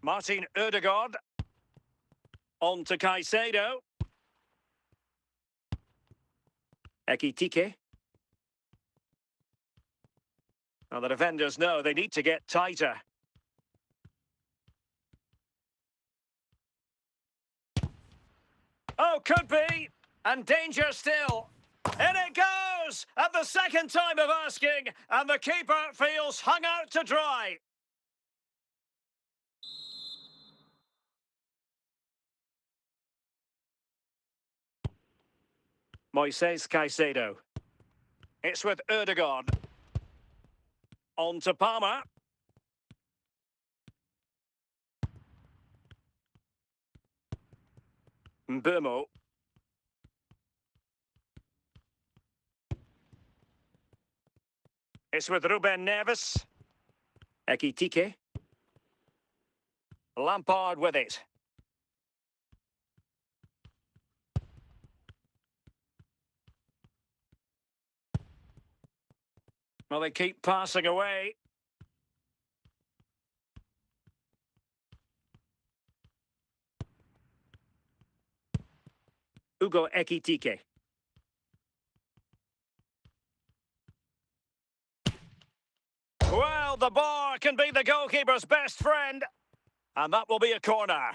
Martin Ødegaard. On to Caicedo. Ekitike. Well, the defenders know they need to get tighter. Oh, could be. And danger still. In it goes! At the second time of asking, and the keeper feels hung out to dry. Moises Caicedo. It's with Ødegaard. On to Palmer. Mbeumo. It's with Ruben Neves. Ekitike. Lampard with it. Well, they keep passing away. Ugo Ekitike. Well, the bar can be the goalkeeper's best friend. And that will be a corner.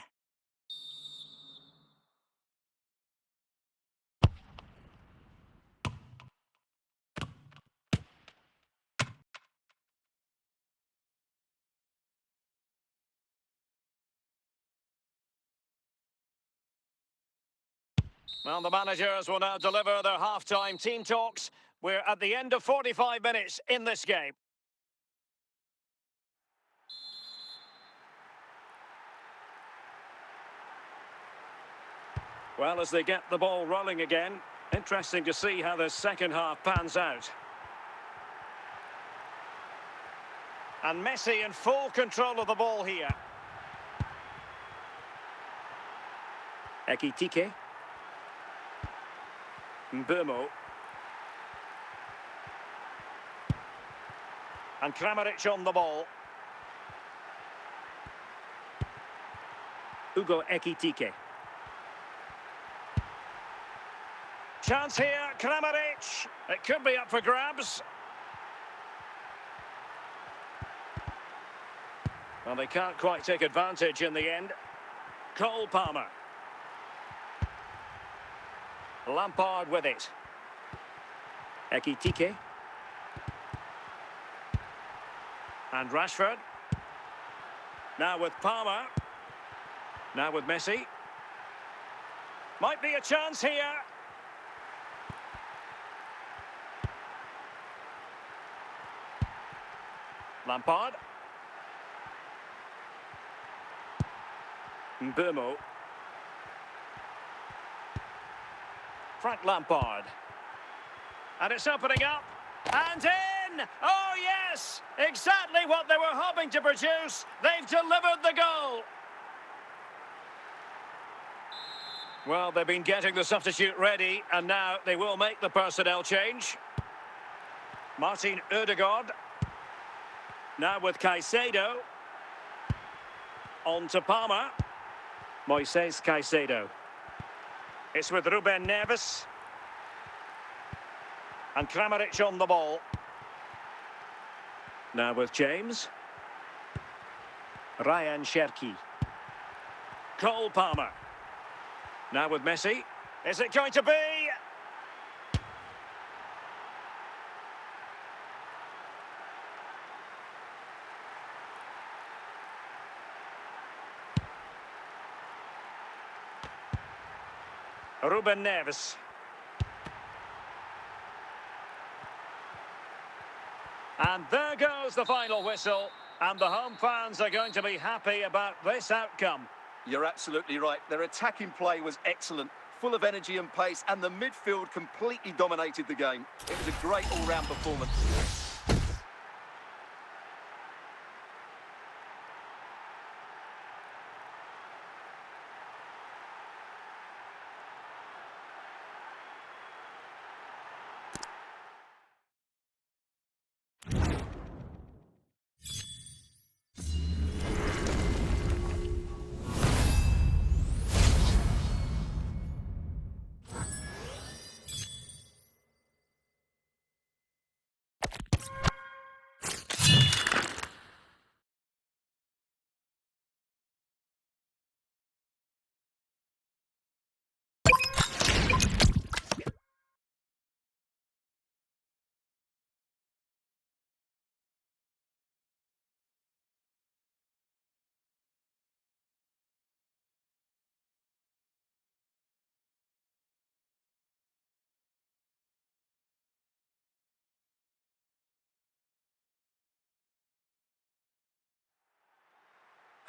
Well, the managers will now deliver their half-time team talks. We're at the end of 45 minutes in this game. Well, as they get the ball rolling again, interesting to see how the second half pans out. And Messi in full control of the ball here. Ekitike. Mbeumo. And Kramaric on the ball. Ugo Ekitike. Chance here, Kramaric. It could be up for grabs. Well, they can't quite take advantage in the end. Cole Palmer. Lampard with it. Ekitike. And Rashford. Now with Palmer. Now with Messi. Might be a chance here. Lampard. Mbeumo. Frank Lampard. And it's opening up. And in! Oh, yes! Exactly what they were hoping to produce. They've delivered the goal. Well, they've been getting the substitute ready, and now they will make the personnel change. Martin Ødegaard. Now with Caicedo. On to Palmer. Moises Caicedo. It's with Ruben Neves. And Kramaric on the ball. Now with James. Ryan Cherki. Cole Palmer. Now with Messi. Is it going to be? Ruben Neves. And there goes the final whistle. And the home fans are going to be happy about this outcome. You're absolutely right. Their attacking play was excellent, full of energy and pace, and the midfield completely dominated the game. It was a great all-round performance.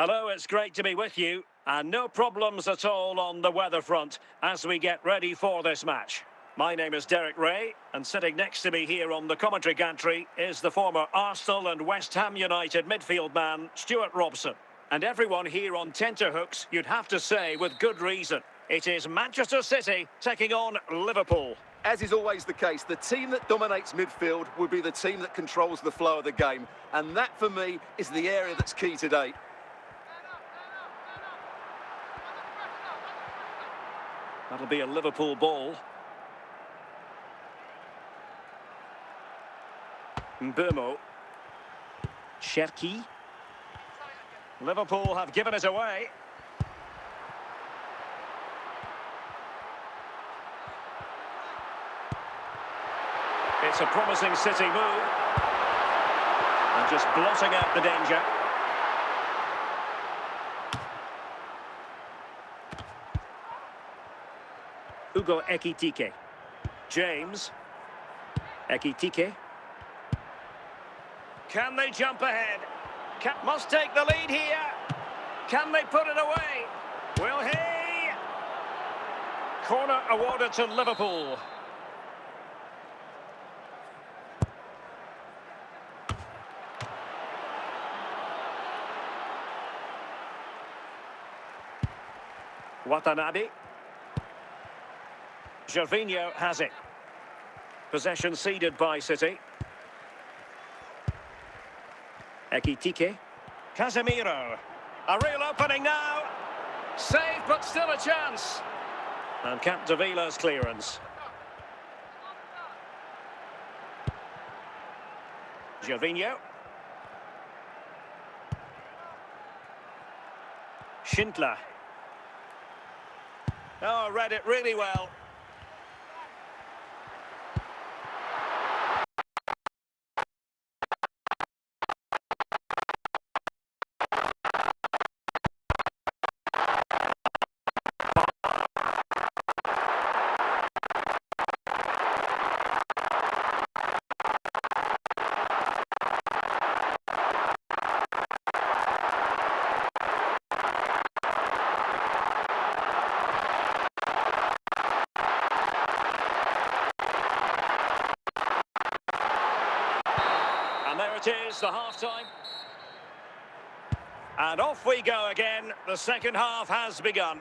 Hello, it's great to be with you. And no problems at all on the weather front as we get ready for this match. My name is Derek Ray, and sitting next to me here on the commentary gantry is the former Arsenal and West Ham United midfield man, Stuart Robson. And everyone here on tenterhooks, you'd have to say with good reason. It is Manchester City taking on Liverpool. As is always the case, the team that dominates midfield will be the team that controls the flow of the game. And that, for me, is the area that's key today. That'll be a Liverpool ball. Mbeumo. Cherki. Liverpool have given it away. It's a promising City move. And just blotting out the danger. Ugo Ekitike. James. Ekitike. Can they jump ahead? Must take the lead here. Can they put it away? Will he? Corner awarded to Liverpool. Watanabe. Gervinho has it. Possession ceded by City. Ekitike. Casemiro. A real opening now. Saved, but still a chance. And Capdevilla's clearance. Gervinho. Schindler. Oh, read it really well. There it is, the half-time. And off we go again. The second half has begun.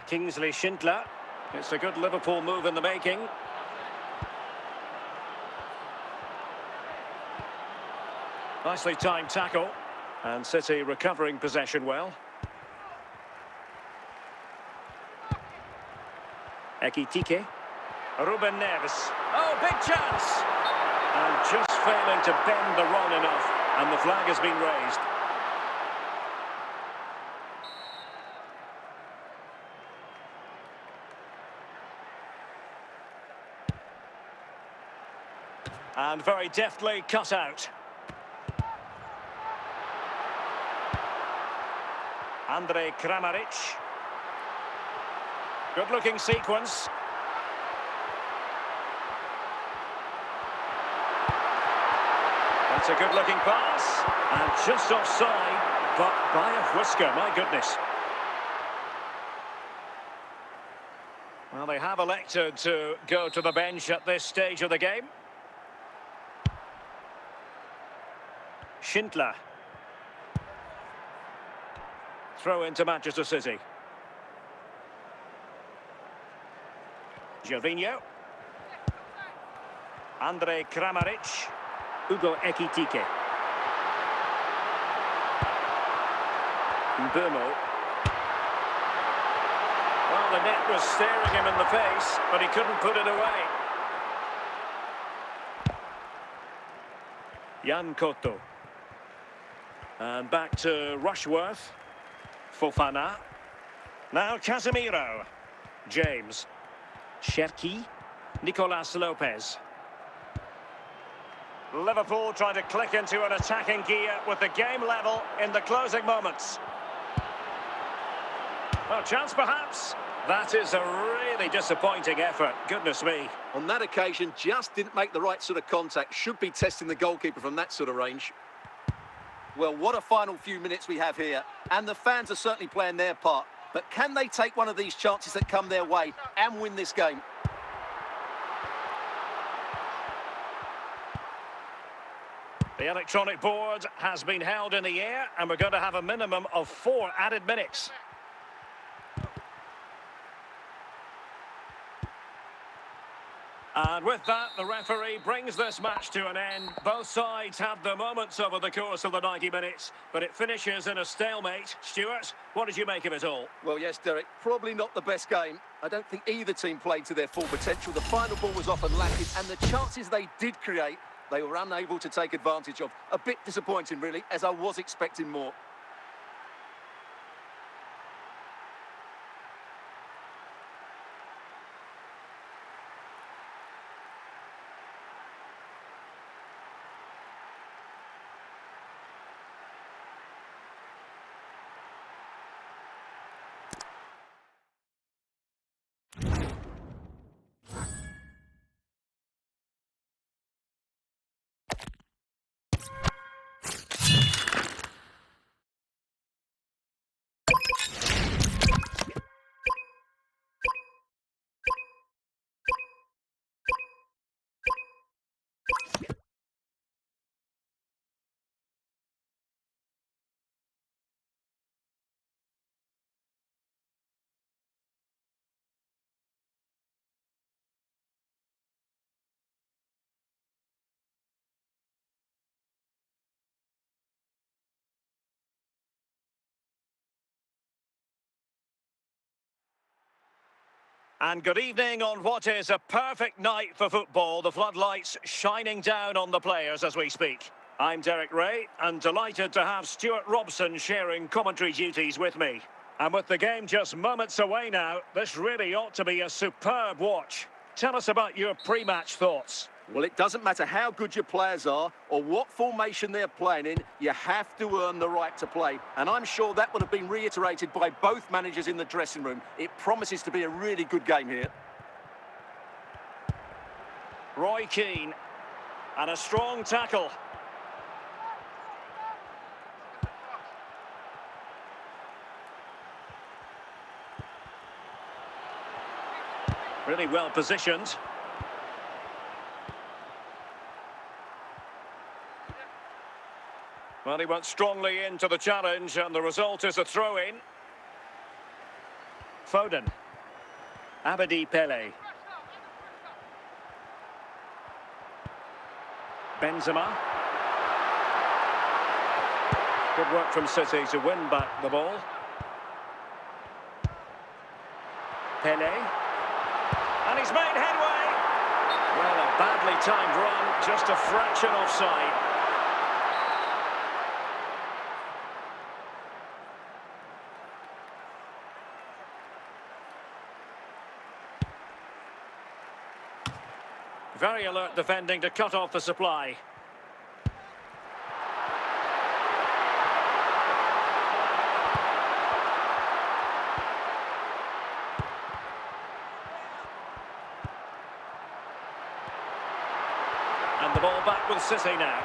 Kingsley Schindler. It's a good Liverpool move in the making. Nicely timed tackle. And City recovering possession well. Ekitike. Ruben Neves. Oh, big chance! And just failing to bend the run enough. And the flag has been raised. And very deftly cut out. Andrej Kramaric. Good-looking sequence. That's a good-looking pass. And just offside, but by a whisker, my goodness. Well, they have elected to go to the bench at this stage of the game. Schindler. Throw into Manchester City. Gervinho. Andrej Kramaric. Ugo Ekitike. Mbeumo. Well, the net was staring him in the face, but he couldn't put it away. Jan Koto. And back to Rushworth. Fofana. Now Casemiro. James. Cherki. Nicolas Lopez. Liverpool trying to click into an attacking gear with the game level in the closing moments. Well, chance perhaps. That is a really disappointing effort. Goodness me. On that occasion, just didn't make the right sort of contact. Should be testing the goalkeeper from that sort of range. Well, what a final few minutes we have here. And the fans are certainly playing their part. But can they take one of these chances that come their way and win this game? The electronic board has been held in the air, and we're going to have a minimum of 4 added minutes. And with that, the referee brings this match to an end. Both sides had their moments over the course of the 90 minutes, but it finishes in a stalemate. Stuart, what did you make of it all? Well, yes, Derek, probably not the best game. I don't think either team played to their full potential. The final ball was often lacking, and the chances they did create, they were unable to take advantage of. A bit disappointing, really, as I was expecting more. And good evening on what is a perfect night for football. The floodlights shining down on the players as we speak. I'm Derek Ray, and delighted to have Stuart Robson sharing commentary duties with me. And with the game just moments away now, this really ought to be a superb watch. Tell us about your pre-match thoughts. Well, it doesn't matter how good your players are or what formation they're playing in, you have to earn the right to play. And I'm sure that would have been reiterated by both managers in the dressing room. It promises to be a really good game here. Roy Keane, and a strong tackle. Really well positioned. Well, he went strongly into the challenge, and the result is a throw-in. Foden. Abedi Pele. Benzema. Good work from City to win back the ball. Pele. And he's made headway. Well, a badly timed run, just a fraction offside. Very alert defending to cut off the supply. And the ball back with City now.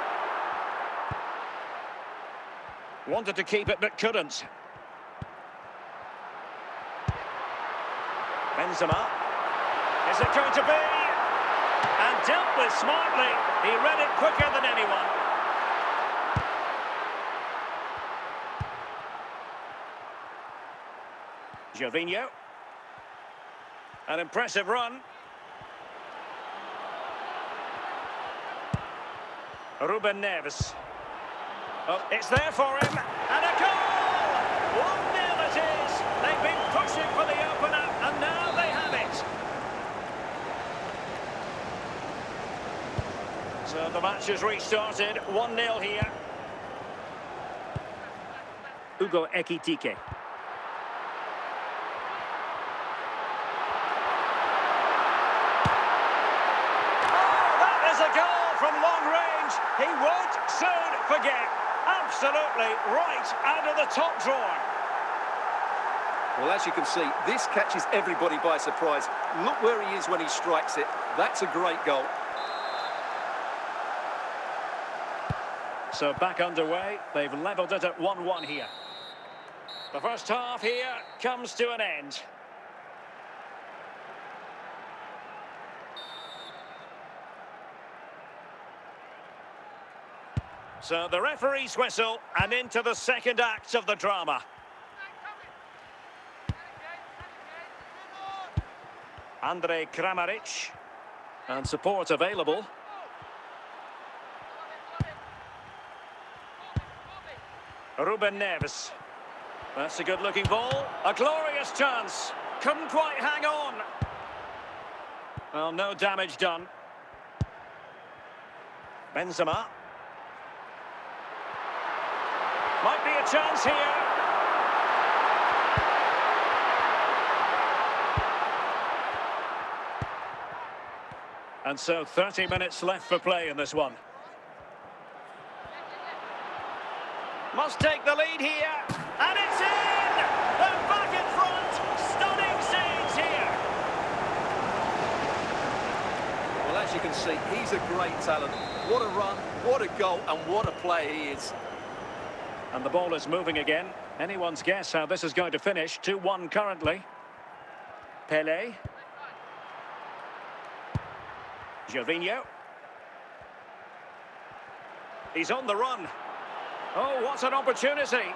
Wanted to keep it but couldn't. Benzema. Is it going to be? And dealt with smartly. He read it quicker than anyone. Gervinho. An impressive run. Ruben Neves. Oh, it's there for him. And a goal! 1-0 it is. They've been pushing for the opener, and now they have it. So the match has restarted, 1-0 here. Hugo Ekitike. Oh, that is a goal from long range. He won't soon forget. Absolutely right out of the top drawer. Well, as you can see, this catches everybody by surprise. Look where he is when he strikes it. That's a great goal. So back underway. They've levelled it at 1-1 here. The first half here comes to an end. So the referee's whistle, and into the second act of the drama. Andrej Kramaric, and support available. Ruben Neves. That's a good-looking ball. A glorious chance. Couldn't quite hang on. Well, no damage done. Benzema. Might be a chance here. And so 30 minutes left for play in this one. Must take the lead here. And it's in! They're back in front. Stunning scenes here. Well, as you can see, he's a great talent. What a run, what a goal, and what a player he is. And the ball is moving again. Anyone's guess how this is going to finish. 2-1 currently. Pelé. Gervinho. He's on the run. Oh, what an opportunity.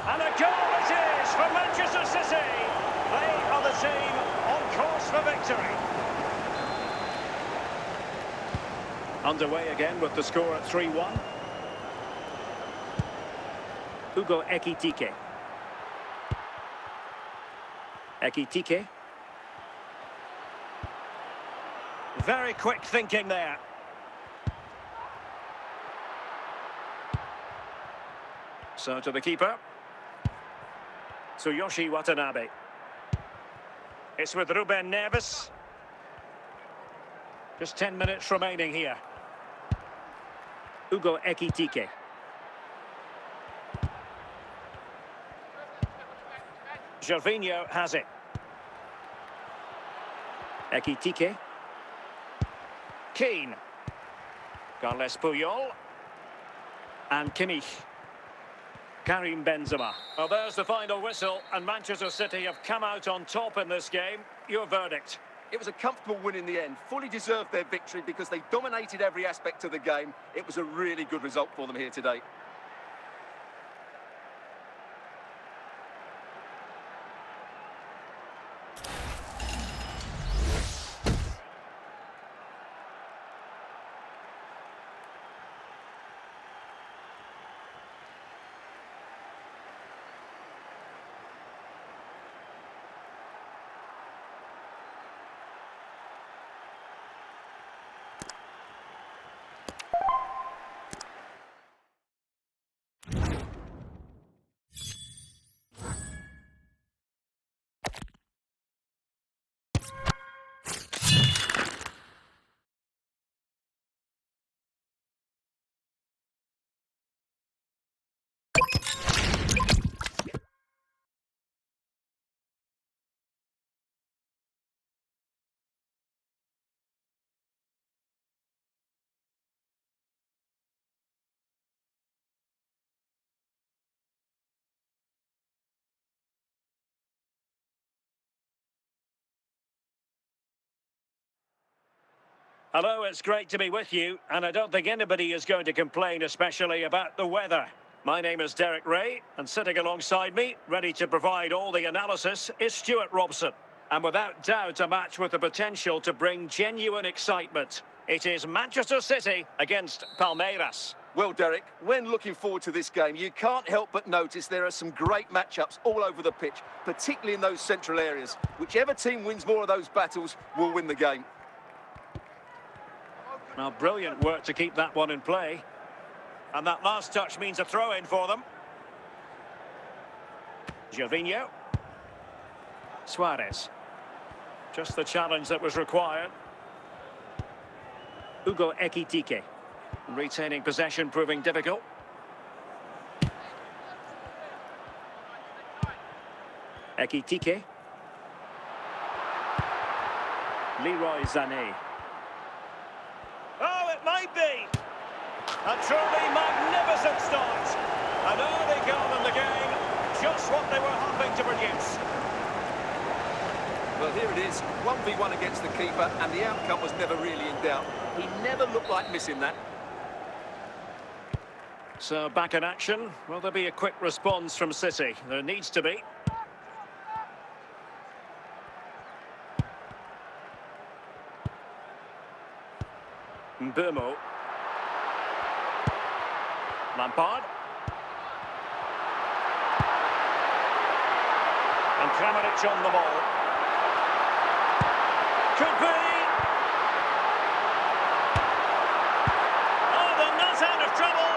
And a goal it is for Manchester City. They are the team on course for victory. Underway again with the score at 3-1. Hugo Ekitike. Ekitike. Very quick thinking there. So to the keeper. Tsuyoshi Watanabe. It's with Ruben Neves. Just 10 minutes remaining here. Hugo Ekitike. Gervinho has it. Ekitike. Keane. Carles Puyol. And Kimmich. Karim Benzema. Well, there's the final whistle, and Manchester City have come out on top in this game. Your verdict? It was a comfortable win in the end. Fully deserved their victory because they dominated every aspect of the game. It was a really good result for them here today. Hello, it's great to be with you, and I don't think anybody is going to complain, especially about the weather. My name is Derek Ray, and sitting alongside me, ready to provide all the analysis, is Stuart Robson. And without doubt, a match with the potential to bring genuine excitement. It is Manchester City against Palmeiras. Well, Derek, when looking forward to this game, you can't help but notice there are some great matchups all over the pitch, particularly in those central areas. Whichever team wins more of those battles will win the game. Well, brilliant work to keep that one in play. And that last touch means a throw-in for them. Gervinho. Suarez. Just the challenge that was required. Hugo Ekitike. Retaining possession proving difficult. Ekitike. Leroy Sané. Oh, it might be. A truly magnificent start. An early goal in the game. Just what they were hoping to produce. Well, here it is. 1v1 against the keeper, and the outcome was never really in doubt. He never looked like missing that. So, back in action. Will there be a quick response from City? There needs to be. Mbeumo. Lampard. And Kramaric on the ball. Could be. Oh, they're not out of trouble.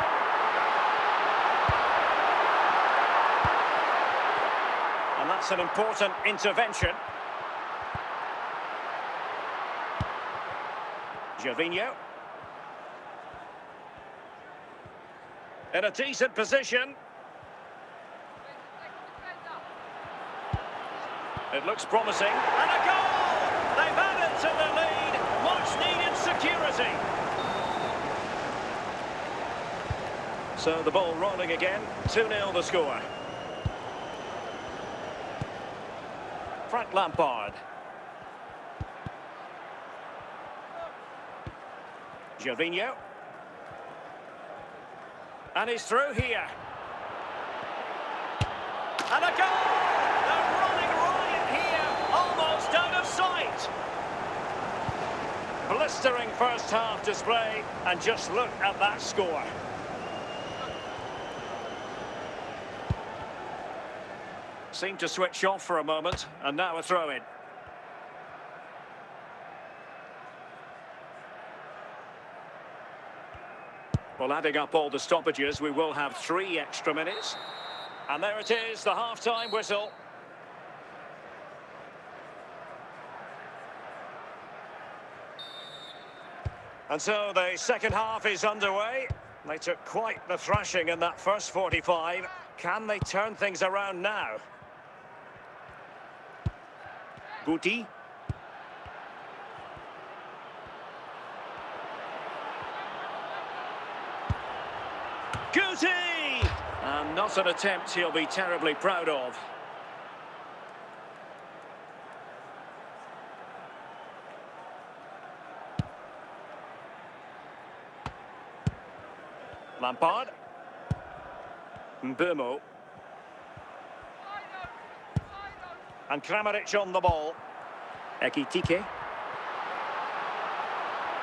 And that's an important intervention. Gervinho. In a decent position. It looks promising. And a goal! They've added to the lead. Much needed security. So the ball rolling again. 2-0 the score. Frank Lampard. Gervinho. And he's through here. And a goal! They're running riot here, almost out of sight. Blistering first half display, and just look at that score. Seemed to switch off for a moment, and now a throw-in. Well, adding up all the stoppages, we will have 3 extra minutes. And there it is, the half-time whistle. And so the second half is underway. They took quite the thrashing in that first 45. Can they turn things around now? Guti. Guti! And not an attempt he'll be terribly proud of. Lampard. Mbeumo. And Kramaric on the ball. Ekitike.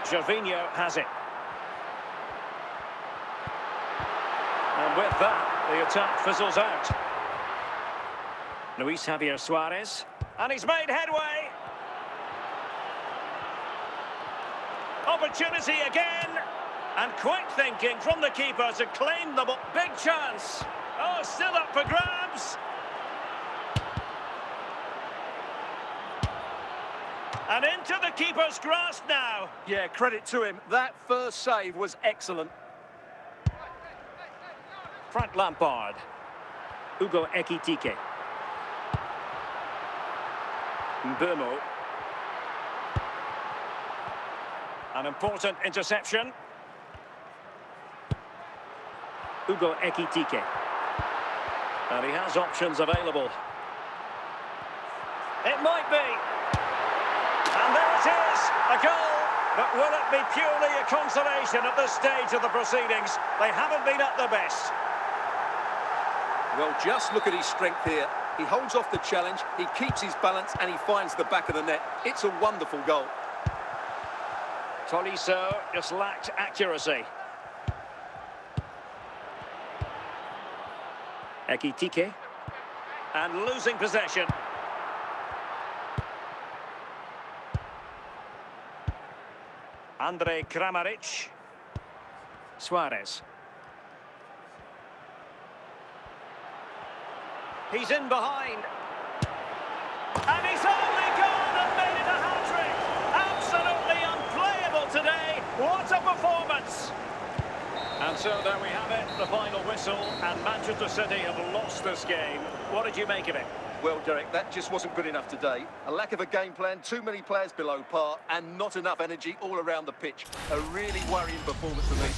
Gervinho has it. And with that, the attack fizzles out. Luis Javier Suarez. And he's made headway. Opportunity again. And quick thinking from the keeper to claim the ball. Big chance. Oh, still up for grabs. And into the keeper's grasp now. Yeah, credit to him. That first save was excellent. Frank Lampard. Hugo Ekitike. Mbeumo. An important interception. Hugo Ekitike. And he has options available. It might be. And there it is, a goal. But will it be purely a consolation at this stage of the proceedings? They haven't been at their best. Well, just look at his strength here. He holds off the challenge, he keeps his balance, and he finds the back of the net. It's a wonderful goal. Tolisso just lacked accuracy. Ekitike. And losing possession. Andrej Kramaric. Suarez. He's in behind. And he's only gone and made it a hat-trick. Absolutely unplayable today. What a performance. And so there we have it, the final whistle, and Manchester City have lost this game. What did you make of it? Well, Derek, that just wasn't good enough today. A lack of a game plan, too many players below par, and not enough energy all around the pitch. A really worrying performance for me.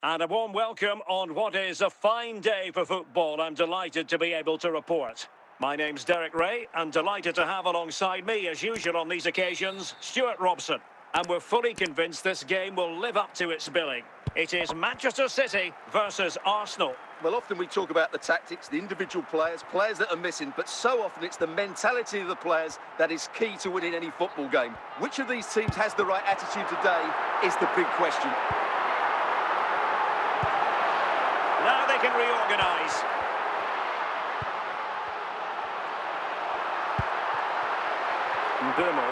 And a warm welcome on what is a fine day for football. I'm delighted to be able to report. My name's Derek Ray, and delighted to have alongside me, as usual on these occasions, Stuart Robson. And we're fully convinced this game will live up to its billing. It is Manchester City versus Arsenal. Well, often we talk about the tactics, the individual players, players that are missing, but so often it's the mentality of the players that is key to winning any football game. Which of these teams has the right attitude today is the big question. Now they can reorganise. Mbeumo.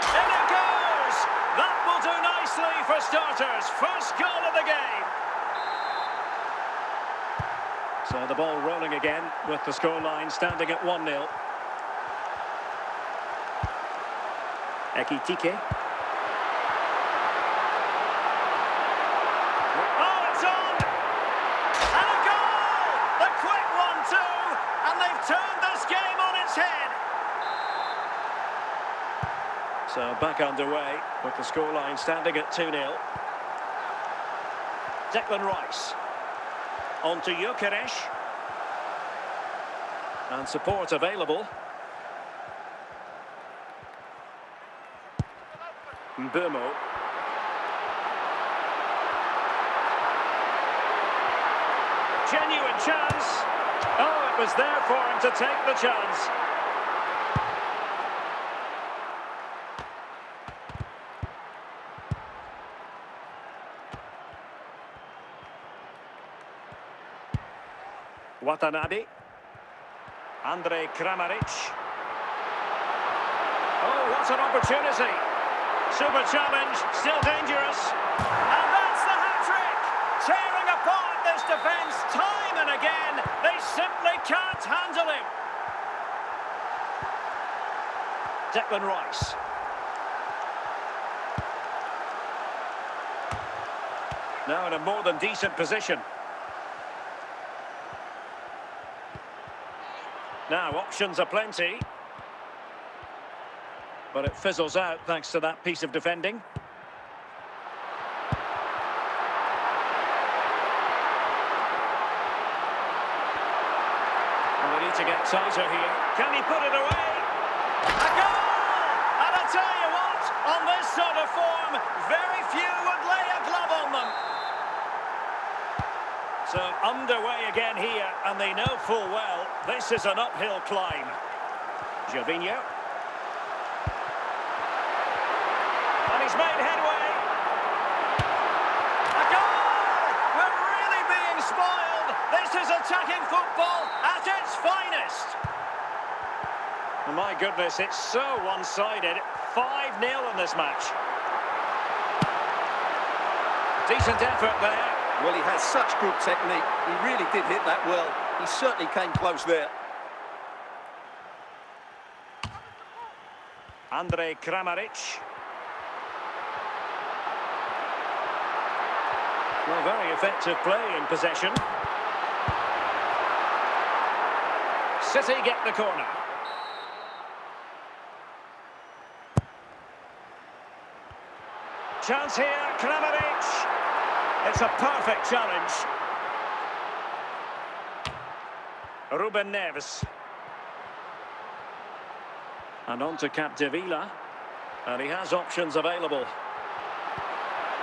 In it goes! That will do nicely for starters. First goal of the game. So the ball rolling again with the scoreline standing at 1-0. Ekitike. Oh, it's on! And a goal! The quick 1-2, and they've turned this game on its head. So back underway with the scoreline standing at 2-0. Declan Rice. On to Gyökeres. And support available. Mbeumo. Genuine chance. Oh, it was there for him to take the chance. Watanabe. Andrej Kramaric. Oh, what an opportunity. Super challenge, still dangerous. And that's the hat-trick! Tearing apart this defence time and again. They simply can't handle him. Declan Rice. Now in a more than decent position. Now, options are plenty. But it fizzles out thanks to that piece of defending. And they need to get tighter here. Can he put it away? A goal! And I tell you what, on this sort of form, very few would lay a glove on them. So underway again here, and they know full well this is an uphill climb. Gervinho. And he's made headway. A goal! We're really being spoiled. This is attacking football at its finest. And my goodness, it's so one-sided. 5-0 in this match. Decent effort there. Well, he has such good technique. He really did hit that well. He certainly came close there. Andrej Kramaric. Well, very effective play in possession. City get the corner. Chance here, Kramaric. It's a perfect challenge. Ruben Neves. And on to Capdevila. And he has options available.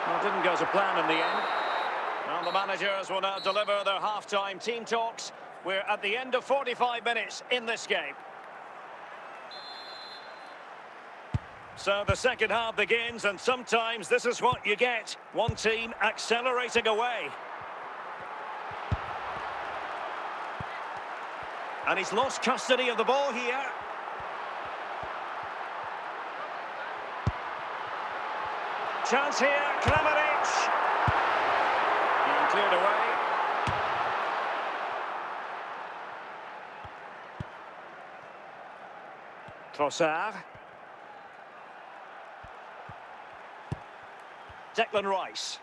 Well, didn't go to plan in the end. Well, the managers will now deliver their half-time team talks. We're at the end of 45 minutes in this game. So the second half begins, and sometimes this is what you get. One team accelerating away. And he's lost custody of the ball here. Chance here, Kramaric. And cleared away. Trossard. Declan Rice.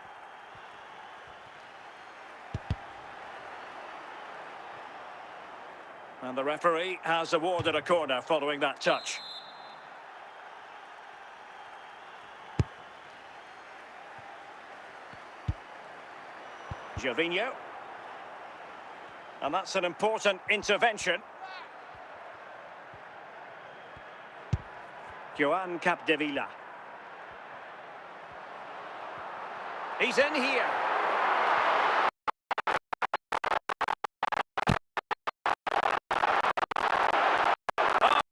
And the referee has awarded a corner following that touch. Gervinho. And that's an important intervention. Joan Capdevila. He's in here.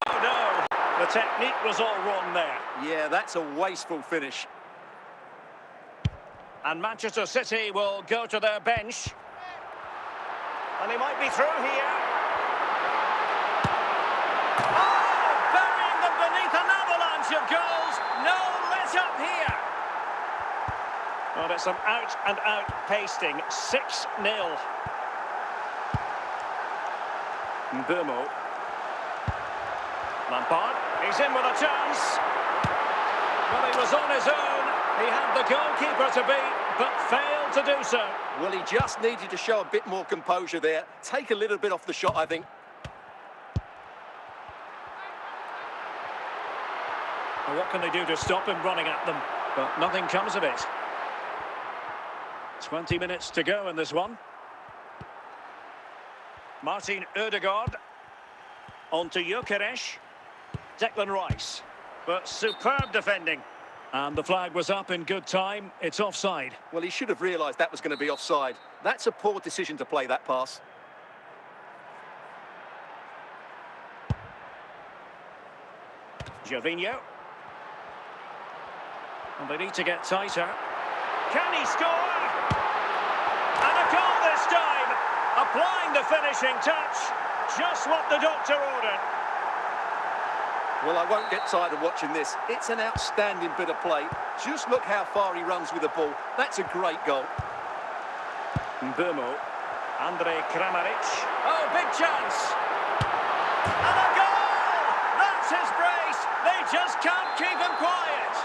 Oh no, the technique was all wrong there. Yeah, that's a wasteful finish. And Manchester City will go to their bench. And he might be through here. Oh, burying them beneath an avalanche of goals. No let up here. Well, it's an out-and-out pasting. 6-0. Mbeumo. Lampard. He's in with a chance. Well, he was on his own. He had the goalkeeper to beat, but failed to do so. Well, he just needed to show a bit more composure there. Take a little bit off the shot, I think. Well, what can they do to stop him running at them? But nothing comes of it. 20 minutes to go in this one. Martin Ødegaard. On to Gyökeres. Declan Rice. But superb defending. And the flag was up in good time. It's offside. Well, he should have realised that was going to be offside. That's a poor decision to play that pass. Gervinho. And they need to get tighter. Can he score? And a goal this time. Applying the finishing touch. Just what the doctor ordered. Well, I won't get tired of watching this. It's an outstanding bit of play. Just look how far he runs with the ball. That's a great goal. Mbeumo. Andrej Kramaric. Oh, big chance. And a goal! That's his brace. They just can't keep him quiet.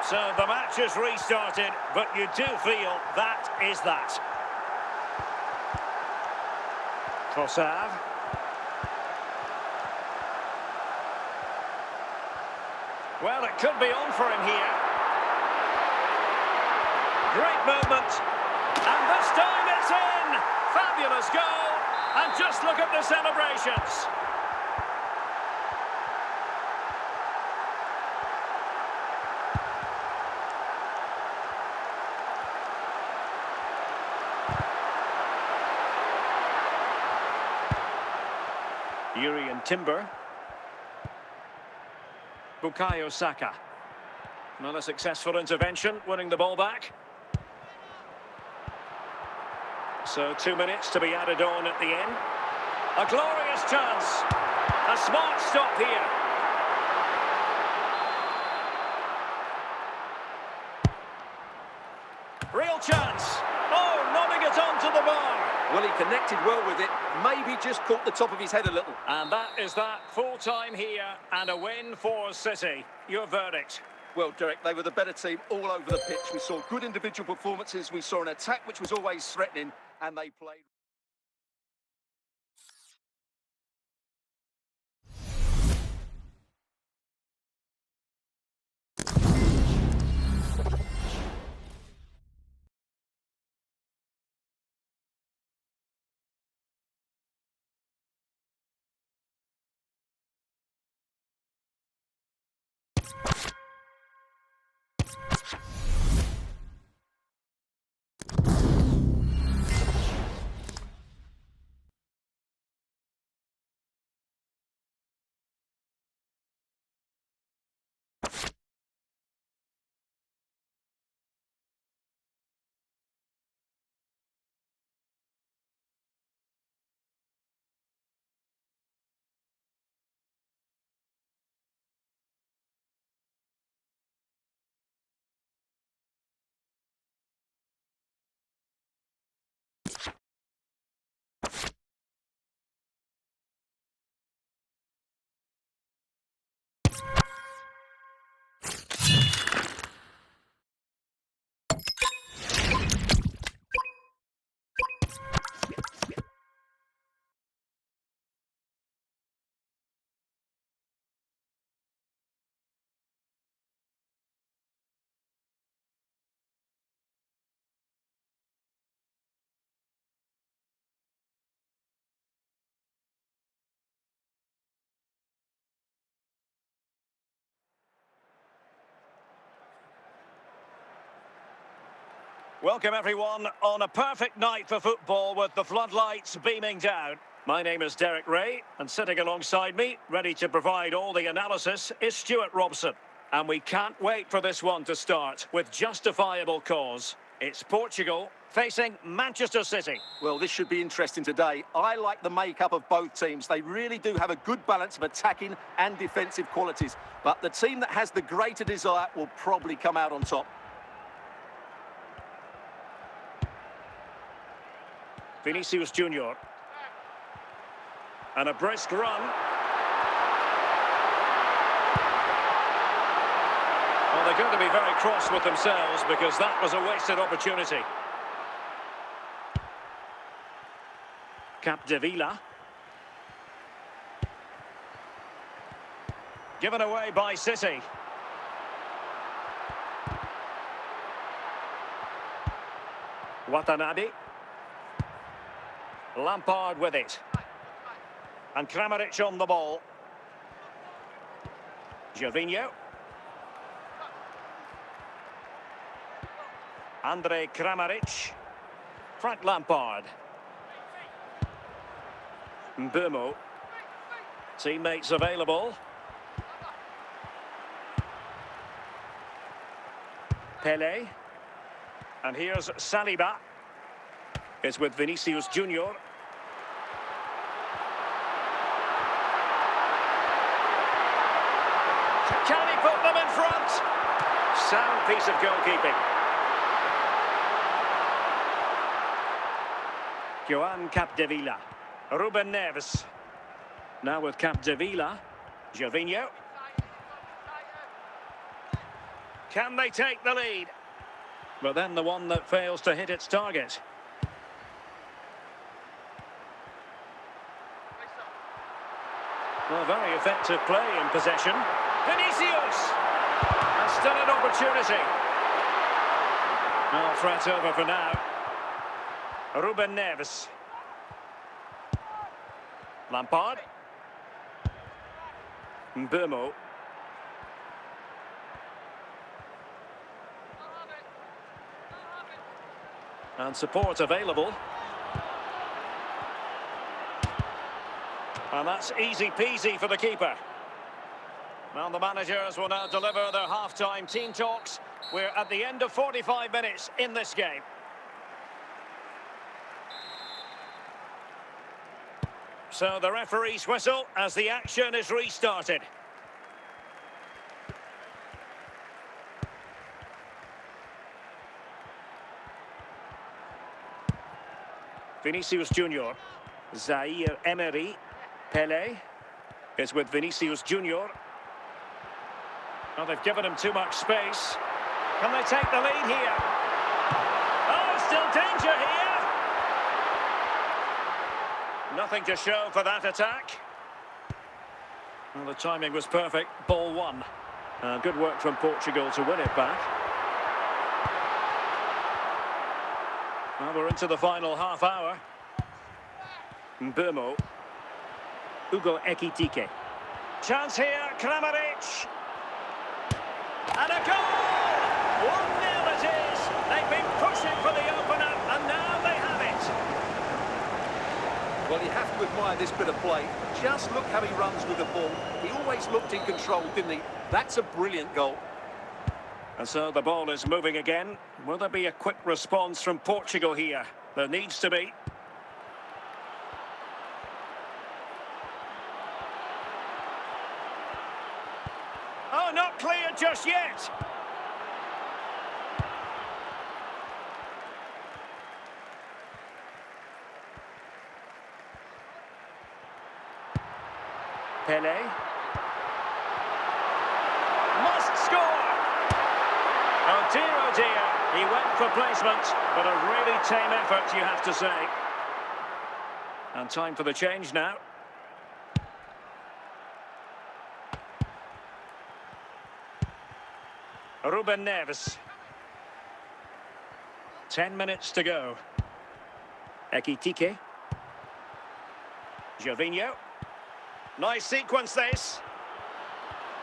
So the match is restarted, but you do feel that is that. Trossard. Well, it could be on for him here. Great movement. And this time it's in. Fabulous goal. And just look at the celebrations. Jurrien Timber. Bukayo Saka. Not a successful intervention, winning the ball back. So 2 minutes to be added on at the end. A glorious chance. A smart stop here. Real chance. Oh, nodding it onto the bar. Well, he connected well with it. Maybe just caught the top of his head a little. And that is that. Full time here and a win for City. Your verdict? Well, Derek, they were the better team all over the pitch. We saw good individual performances. We saw an attack which was always threatening, and they played... Welcome everyone on a perfect night for football with the floodlights beaming down. My name is Derek Ray, and sitting alongside me, ready to provide all the analysis, is Stuart Robson. And we can't wait for this one to start with justifiable cause. It's Portugal facing Manchester City. Well, this should be interesting today. I like the makeup of both teams. They really do have a good balance of attacking and defensive qualities. But the team that has the greater desire will probably come out on top. Vinicius Junior. And a brisk run. Well, they're going to be very cross with themselves because that was a wasted opportunity. Capdevila. Given away by City. Watanabe. Lampard with it. And Kramaric on the ball. Gervinho. Andre Kramaric. Frank Lampard. Mbeumo. Teammates available. Pele. And here's Saliba. It's with Vinicius Junior. Can he put them in front? Sound piece of goalkeeping. Joan Capdevila. Ruben Neves. Now with Capdevila. Gervinho. Can they take the lead? But then the one that fails to hit its target. Well, very effective play in possession. Vinicius! And still an opportunity. No threat over for now. Ruben Neves. Lampard. Mbeumo. And support available. And that's easy peasy for the keeper. Well, the managers will now deliver their half-time team talks. We're at the end of 45 minutes in this game. So the referee's whistle as the action is restarted. Vinicius Junior. Zaire Emery. Pele is with Vinicius Junior. Well, they've given him too much space. Can they take the lead here? Oh, still danger here. Nothing to show for that attack. Well, the timing was perfect. Ball one. Good work from Portugal to win it back. Well, we're into the final half hour. Mbeumo. Hugo Ekitike. Chance here, Kramaric. And a goal! 1-0 it is. They've been pushing for the opener, and now they have it. Well, you have to admire this bit of play. Just look how he runs with the ball. He always looked in control, didn't he? That's a brilliant goal. And so the ball is moving again. Will there be a quick response from Portugal here? There needs to be. Oh, not clear just yet. Pele. Must score! Oh dear, he went for placement, but a really tame effort, you have to say. And time for the change now. Ruben Neves. 10 minutes to go. Ekitike. Gervinho. Nice sequence this.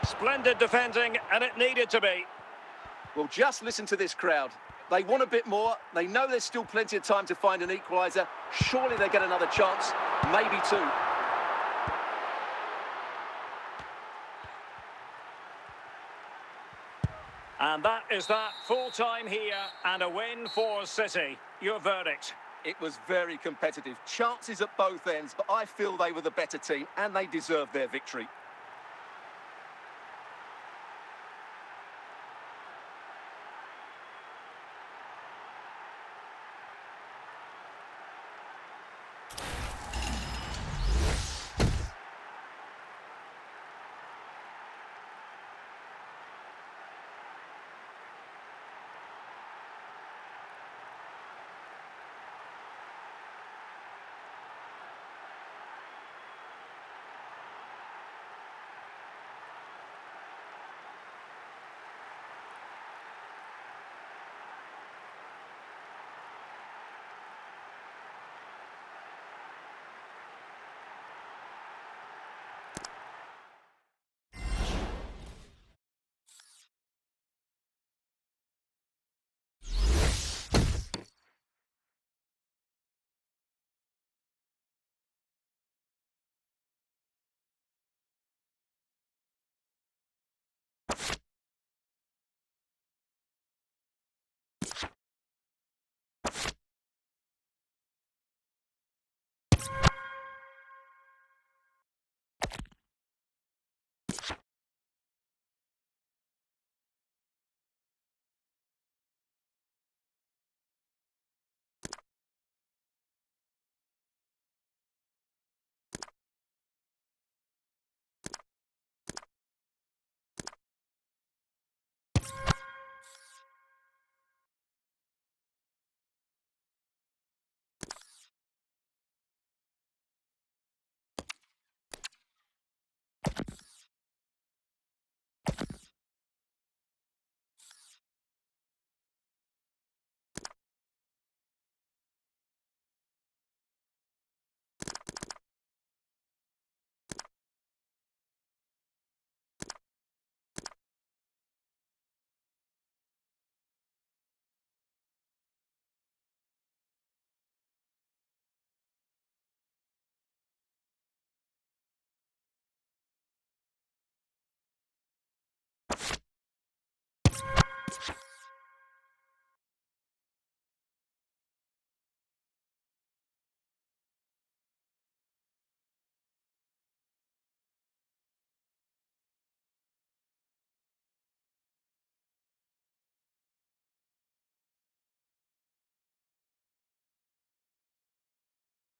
Splendid defending, and it needed to be. Well, just listen to this crowd. They want a bit more. They know there's still plenty of time to find an equaliser. Surely they get another chance, maybe two. And that is that. Full time here and a win for City. Your verdict? It was very competitive. Chances at both ends, but I feel they were the better team and they deserved their victory.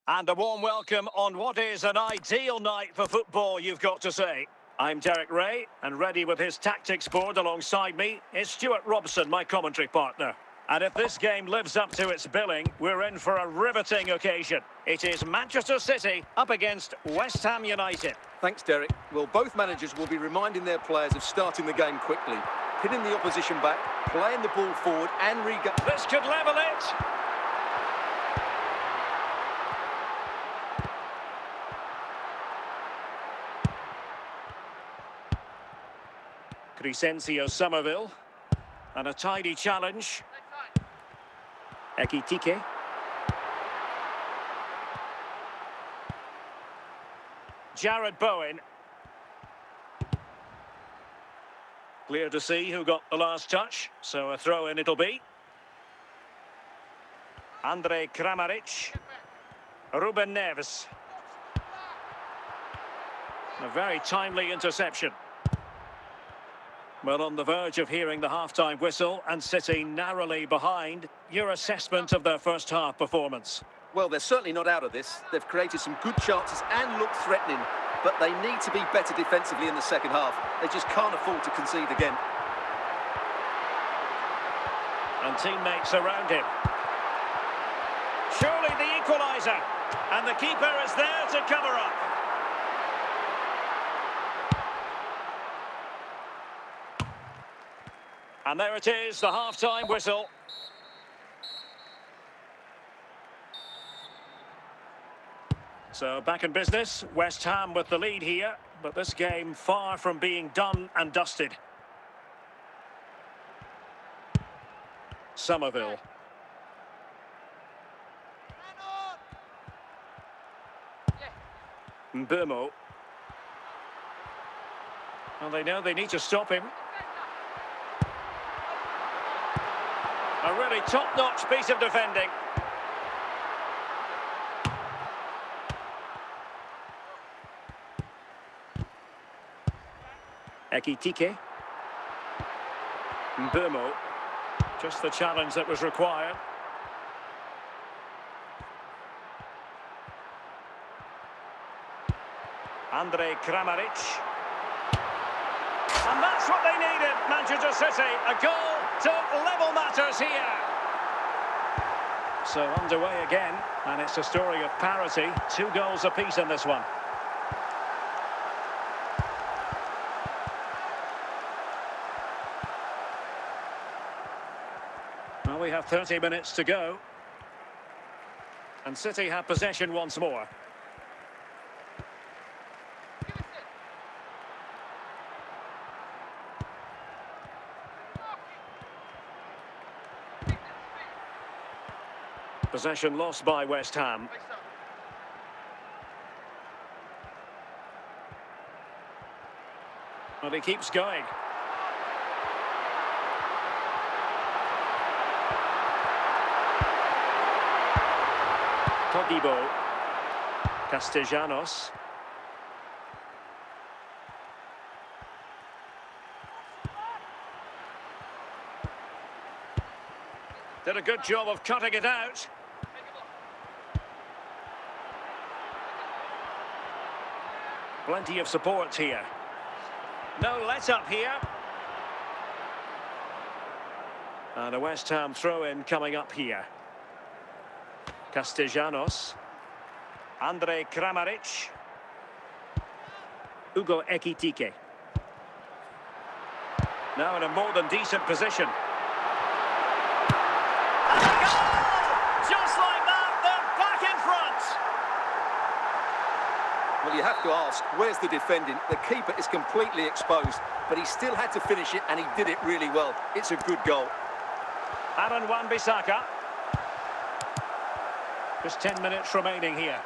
And a warm welcome on what is an ideal night for football, you've got to say. I'm Derek Ray, and ready with his tactics board alongside me is Stuart Robson, my commentary partner. And if this game lives up to its billing, we're in for a riveting occasion. It is Manchester City up against West Ham United. Thanks, Derek. Well, both managers will be reminding their players of starting the game quickly, pinning the opposition back, playing the ball forward and This could level it. Crescencio Somerville. And a tidy challenge. Ekitike. Jared Bowen. Clear to see who got the last touch, so a throw-in it'll be. Andre Kramaric. Ruben Neves. A very timely interception. Well, on the verge of hearing the half-time whistle and City narrowly behind. Your assessment of their first-half performance? Well, they're certainly not out of this. They've created some good chances and looked threatening, but they need to be better defensively in the second half. They just can't afford to concede again. And teammates around him. Surely the equaliser. And the keeper is there to cover up. And there it is, the half-time whistle. So back in business, West Ham with the lead here, but this game far from being done and dusted. Somerville. Mbeumo. Well, they know they need to stop him. A really top-notch piece of defending. Ekitike. Mbeumo. Just the challenge that was required. Andrej Kramaric. And that's what they needed, Manchester City. A goal to level matters here. So underway again, and it's a story of parity. 2 goals apiece in this one. Well, we have 30 minutes to go. And City have possession once more. Possession lost by West Ham. But he keeps going. Todibo. Castellanos. Did a good job of cutting it out. Plenty of support here. No let-up here. And a West Ham throw-in coming up here. Castellanos. Andrej Kramaric. Ugo Ekitike. Now in a more than decent position. And a goal! Just like that, they're back in front. Well, you have to ask, where's the defending? The keeper is completely exposed, but he still had to finish it, and he did it really well. It's a good goal. Aaron Wan-Bissaka. Just 10 minutes remaining here.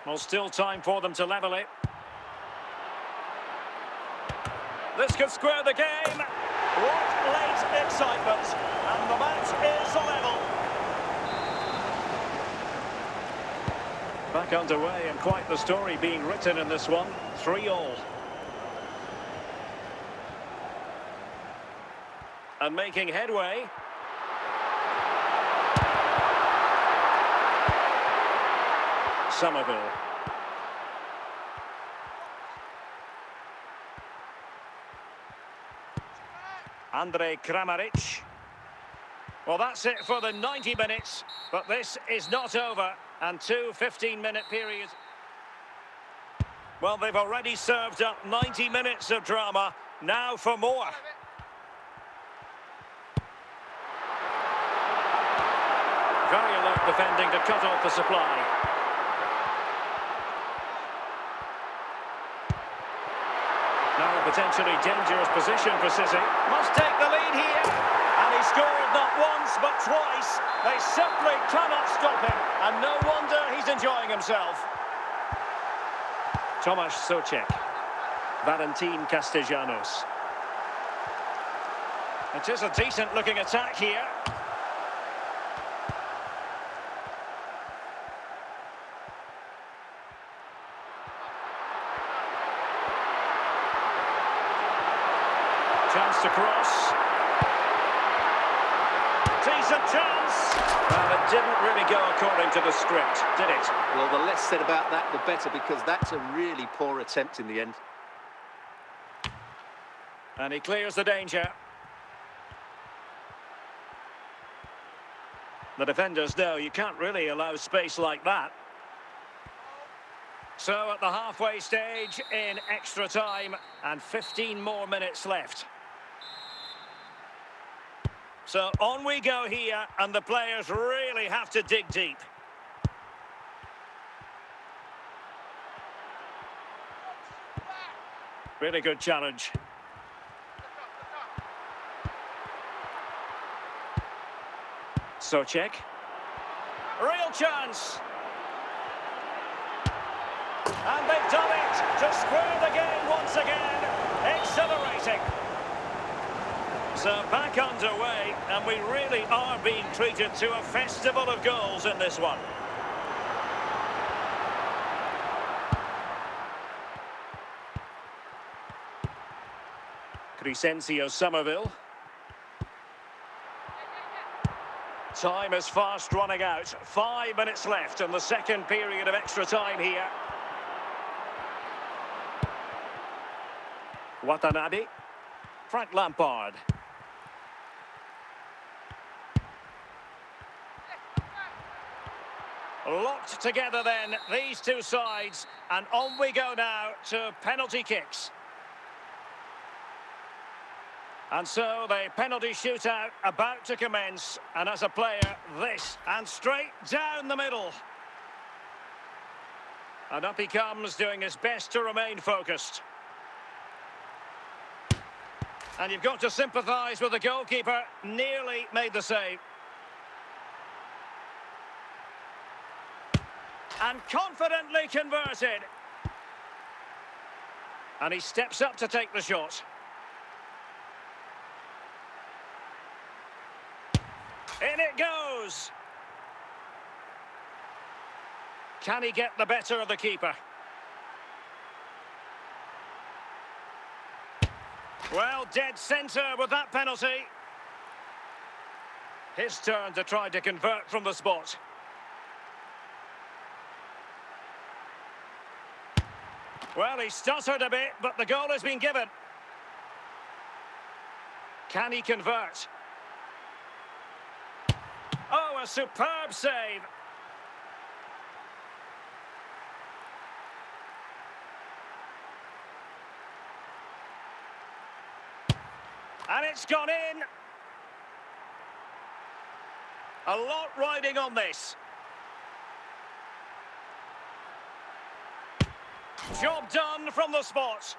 Well, still time for them to level it. This could square the game. What late excitement. And the match is level. Back underway, and quite the story being written in this one. 3-3. And making headway. Somerville. Andrej Kramaric. Well, that's it for the 90 minutes, but this is not over, and 2 15-minute periods. Well, they've already served up 90 minutes of drama, now for more. Very alert defending to cut off the supply. Now a potentially dangerous position for City. Must take the lead here. And he scored not once, but twice. They simply cannot stop him. And no wonder he's enjoying himself. Tomasz Souček. Valentin Castellanos. It is a decent-looking attack here. Chance to cross. Decent chance. Well, it didn't really go according to the script, did it? Well, the less said about that, the better, because that's a really poor attempt in the end. And he clears the danger. The defenders know you can't really allow space like that. So at the halfway stage in extra time, and 15 more minutes left. So on we go here, and the players really have to dig deep. Really good challenge. Souček. Real chance. And they've done it to square the game once again. Exhilarating. So back underway, and we really are being treated to a festival of goals in this one. Crescencio Somerville. Time is fast running out. 5 minutes left in the second period of extra time here. Watanabe. Frank Lampard. Locked together then, these two sides. And on we go now to penalty kicks. And so the penalty shootout about to commence. And as a player, this. And straight down the middle. And up he comes, doing his best to remain focused. And you've got to sympathise with the goalkeeper. Nearly made the save. And confidently converted. And he steps up to take the shot. In it goes. Can he get the better of the keeper? Well, dead centre with that penalty. His turn to try to convert from the spot. Well, he stuttered a bit, but the goal has been given. Can he convert? Oh, a superb save. And it's gone in. A lot riding on this. Job done from the spot.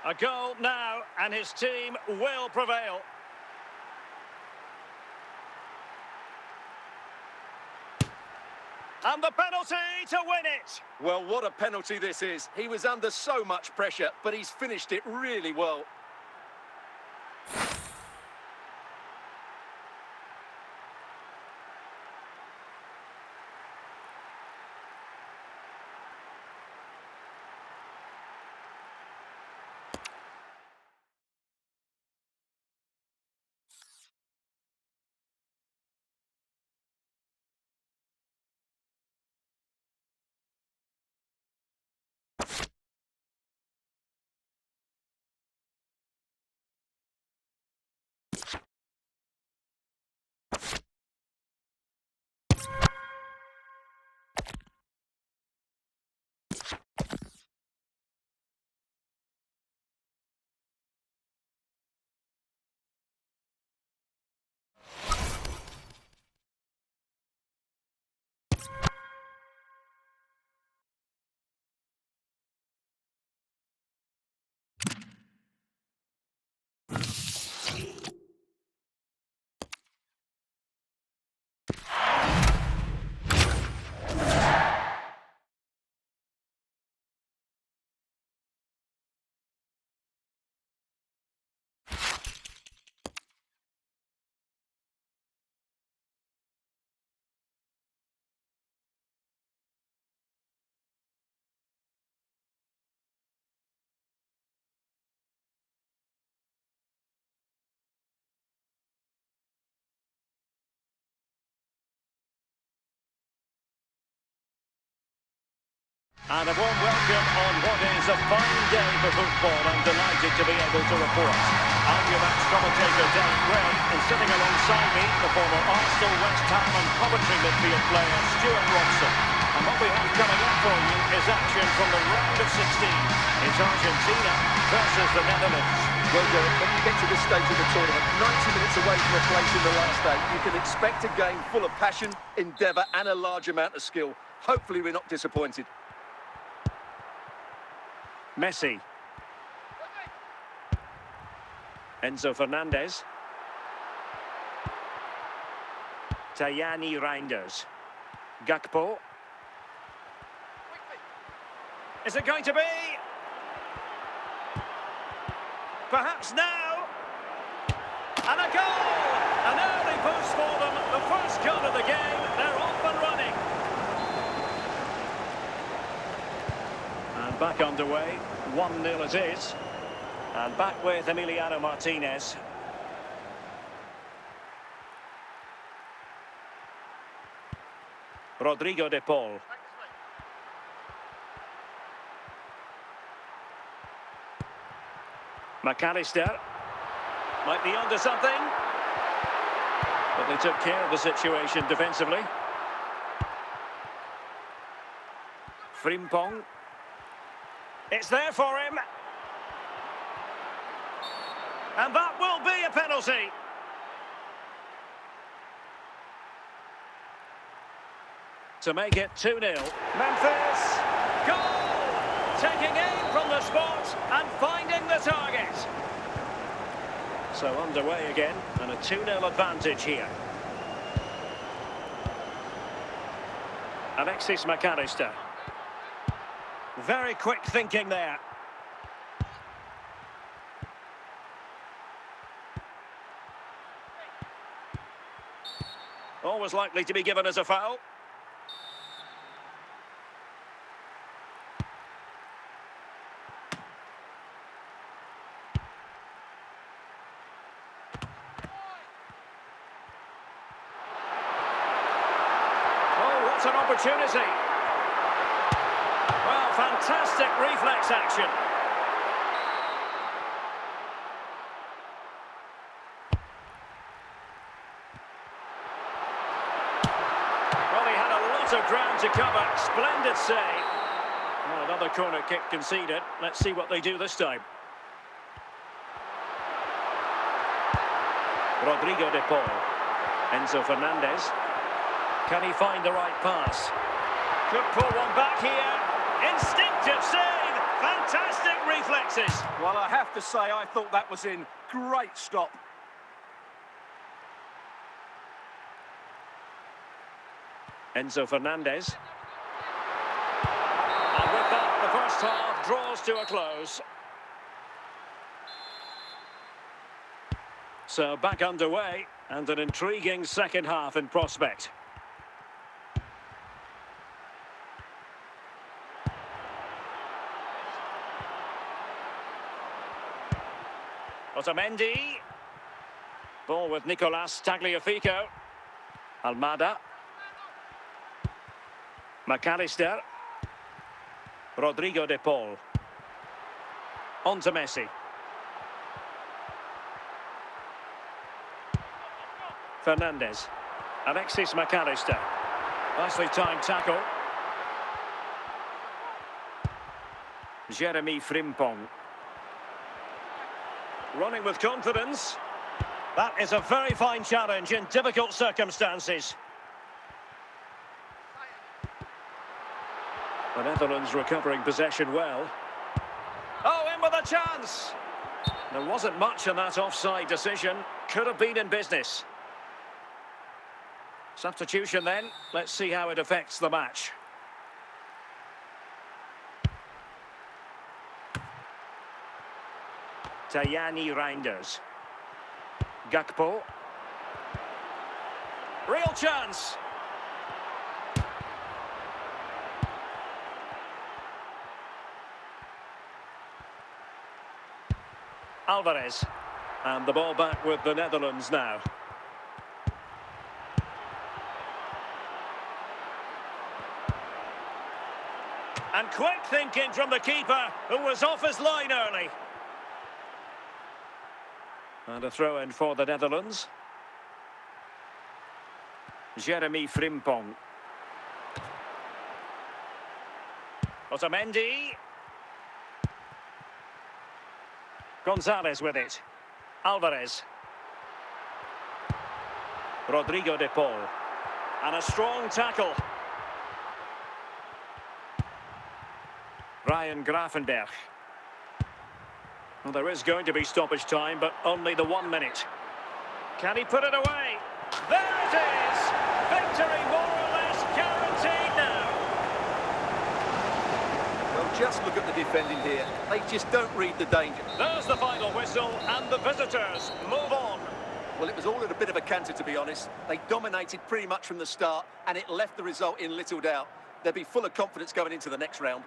A goal now, and his team will prevail. And the penalty to win it. Well, what a penalty this is. He was under so much pressure, but he's finished it really well. And a warm welcome on what is a fine day for football. I'm delighted to be able to report. I'm your match commentator, Derek Gray, and sitting alongside me, the former Arsenal, West Ham and Coventry midfield player, Stuart Robson. And what we have coming up for you is action from the round of 16. It's Argentina versus the Netherlands. Well, Derek, when you get to this stage of the tournament, 90 minutes away from a place in the last eight, you can expect a game full of passion, endeavour and a large amount of skill. Hopefully we're not disappointed. Messi. Enzo Fernandez. Tajani Reinders. Gakpo. Is it going to be? Perhaps now. And a goal! An early boost for them. The first goal of the game. They're off and running. And back underway. 1-0 it is. And back with Emiliano Martinez. Rodrigo de Paul. McAllister. Might be onto something. But they took care of the situation defensively. Frimpong. It's there for him. And that will be a penalty. To make it 2-0. Memphis. Goal! Taking aim from the spot and finding the target. So underway again, and a 2-0 advantage here. Alexis McAllister. Very quick thinking there. Always likely to be given as a foul. An opportunity. Well, fantastic reflex action. Well, he had a lot of ground to cover. Splendid save. Well, another corner kick conceded. Let's see what they do this time. Rodrigo de Paul. Enzo Fernandez. Can he find the right pass? Could pull one back here. Instinctive save. Fantastic reflexes. Well, I have to say, I thought that was in. Great stop. Enzo Fernandez. And with that, the first half draws to a close. So back underway, and an intriguing second half in prospect. Otamendi. Ball with Nicolas Tagliafico. Almada. McAllister. Rodrigo de Paul. On to Messi. Fernandez. Alexis McAllister. Nicely timed tackle. Jeremy Frimpong. Running with confidence. That is a very fine challenge in difficult circumstances. The Netherlands recovering possession well. Oh, in with a chance! There wasn't much in that offside decision. Could have been in business. Substitution then. Let's see how it affects the match. Tajani Reinders. Gakpo. Real chance. Alvarez. And the ball back with the Netherlands now. And quick thinking from the keeper, who was off his line early. And a throw-in for the Netherlands. Jeremy Frimpong. Otamendi. Gonzalez with it. Alvarez. Rodrigo de Paul. And a strong tackle. Ryan Gravenberch. Well, there is going to be stoppage time, but only the 1 minute. Can he put it away? There it is! victory more or less guaranteed now. Well, just look at the defending here. They just don't read the danger. There's the final whistle, and the visitors move on. Well, it was all at a bit of a canter, to be honest. They dominated pretty much from the start, and it left the result in little doubt. They'll be full of confidence going into the next round.